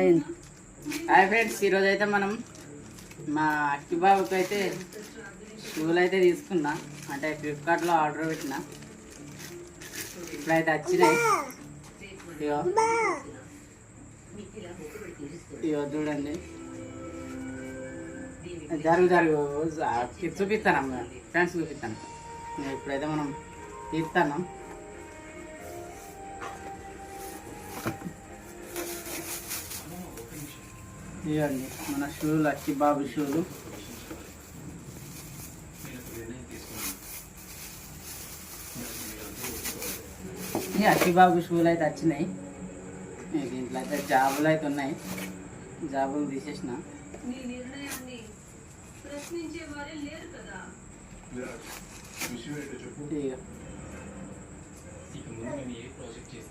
Hi friends, ఈరోజు అయితే మనం మా అక్కిబాబుకి అయితే షూలు అయితే తీసుకున్నా. అంటే ఫ్లిప్కార్ట్లో ఆర్డర్ పెట్టిన. ఇప్పుడైతే వచ్చినాయి. ఇగో ఇగో చూడండి, జరుగు చూపిస్తాను ఫ్రెండ్స్, చూపిస్తాను. ఇప్పుడైతే మనం తీస్తాను. ఇవ్వండి మన షూలు, అక్కిబాబు షూలు. ఈ అక్కిబాబు షూలు అయితే వచ్చినాయి. దీంట్లో అయితే జాబులు అయితే ఉన్నాయి. జాబులు తీసేసిన.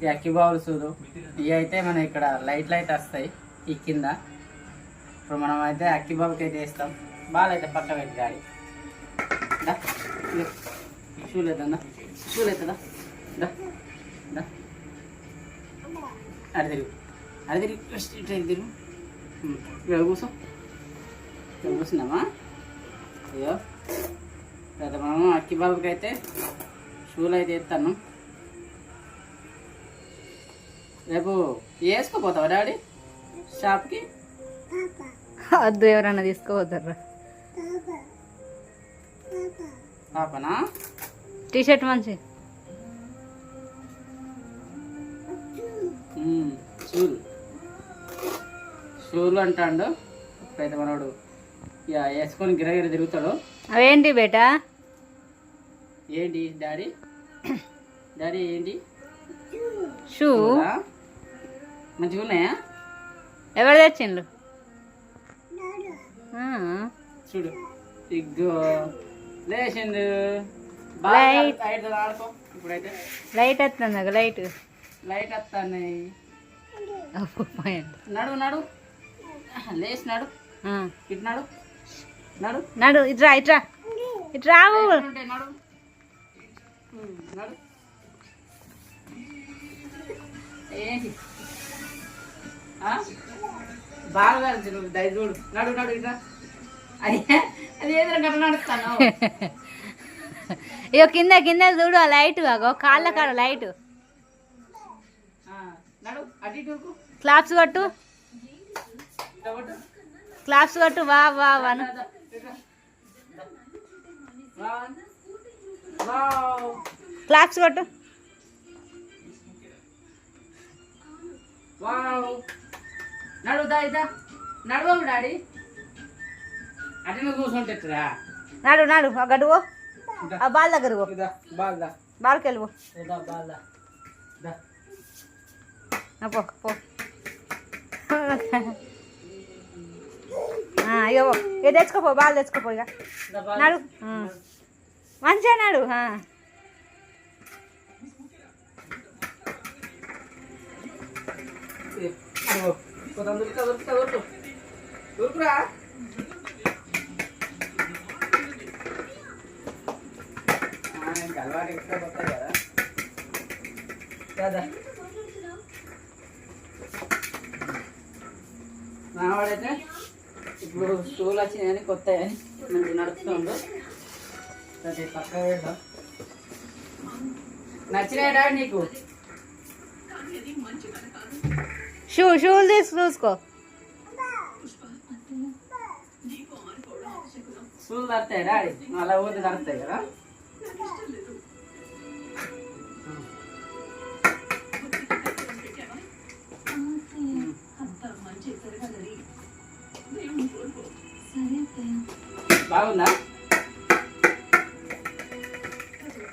ఈ అక్కిబాబు షూలు ఇవి అయితే మన ఇక్కడ లైట్లు అయితే వస్తాయి ఈ కింద. ఇప్పుడు మనం అయితే అక్కిబాబుకి అయితే వేస్తాం. బాగా అయితే పక్క పెట్టి గాడి షూలు అవుతుందా, షూలు అవుతుందా, అడి తిరుగు ఇటు తిరుగు. ఇక్కడ కూర్చో, ఇక్కడ కూర్చున్నామా. అయ్యో అయితే మనము అక్కిబాబుకి అయితే షూలు అయితే వేస్తాను. రేపు వేసుకోపోతావా డాడీ షాప్కి? వద్దు, ఎవరన్నా తీసుకోపోతారా? పాపనా? టీషర్ట్ మంచి షూలు అంటాడు. ఇప్పుడైతే మనోడు ఇక వేసుకొని గిరగిర తిరుగుతాడు. అవేంటి బేటా? ఏంటి డాడీ? డాడీ ఏంటి? షూ మంచిగా ఉన్నాయా? ఎవరు తెచ్చిండ్రు? చూడు, ఇగ్గో లేచిండు. ఆడుకో. ఇప్పుడైతే లైట్ వస్తుంది, లైట్ వస్తున్నాయి. నడు నడు, లేచి నడు, ఇటు నడు, నడు నడు, ఇట్రా ఇట్రా ఇట్రా. నడు నడు. ఏంటి బాగా నువ్వు చూడు, నడు నడు, ఇట్రా. అయ్యా అది ఏదో గట్ట నడుస్తాను. ఇక కింద కింద చూడు, ఆ లైట్ కాళ్ళ కాడ లైట్. నడు అటు ఇటు. క్లాప్స్ కొట్టు, క్లాప్స్ కొట్టు. వా వా వన్ క్లాప్స్ కొట్టు. నడు దా నడవవు డాడీ, అటు కూర్చుంటా. నాడు నాడు, ఆ గడువు ఆ బాల్ దగ్గర బాల్కి వెళ్ళిపో. పో పో. ఇక ఇక తెచ్చుకోపో, బాల్ తెచ్చుకోపో. ఇక నాడు మంచిగా నాడు. దొరుకురా. అలవాటు ఎక్కువ కొత్తాయి కదా కదా. నావాడైతే ఇప్పుడు స్కూల్ వచ్చినాయని కొత్తాయని మంచి నడుస్తుండు. అది పక్క వెళ్దాం. నచ్చినాయి డాడీ నీకు? షూలు చూసుకో. షూలు తడతాయి డాడీ, అలా పోతే తడతాయి కదా. బాగుందా?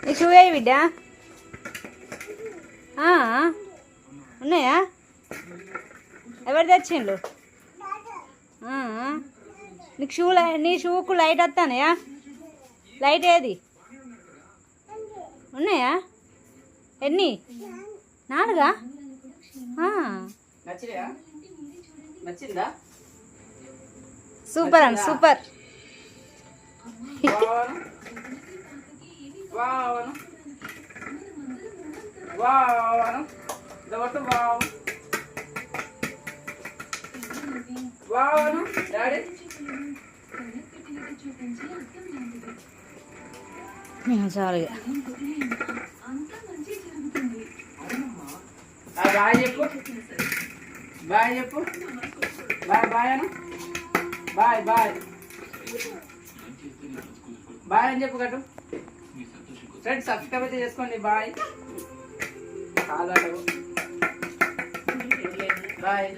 ఈ షూ ఏ బిడ్డ? ఉన్నాయా? ఎవరు తెచ్చిండు? నీకు నీ షూకు లైట్ వస్తానయా? లైట్ ఏది? ఉన్నాయా? ఎన్ని? 4? నచ్చిందా? సూపర్ అండి, సూపర్. బావను డాడీ చాలు బాయ్ చెప్పు బాయ్ చెప్పు బాయ్ బాయ్ అను బాయ్ బాయ్ బాయ్ అని చెప్పు కట్టు ఫ్రెండ్స్ సబ్స్క్రైబ్ అయితే చేసుకోండి బాయ్ కాలు బాయ్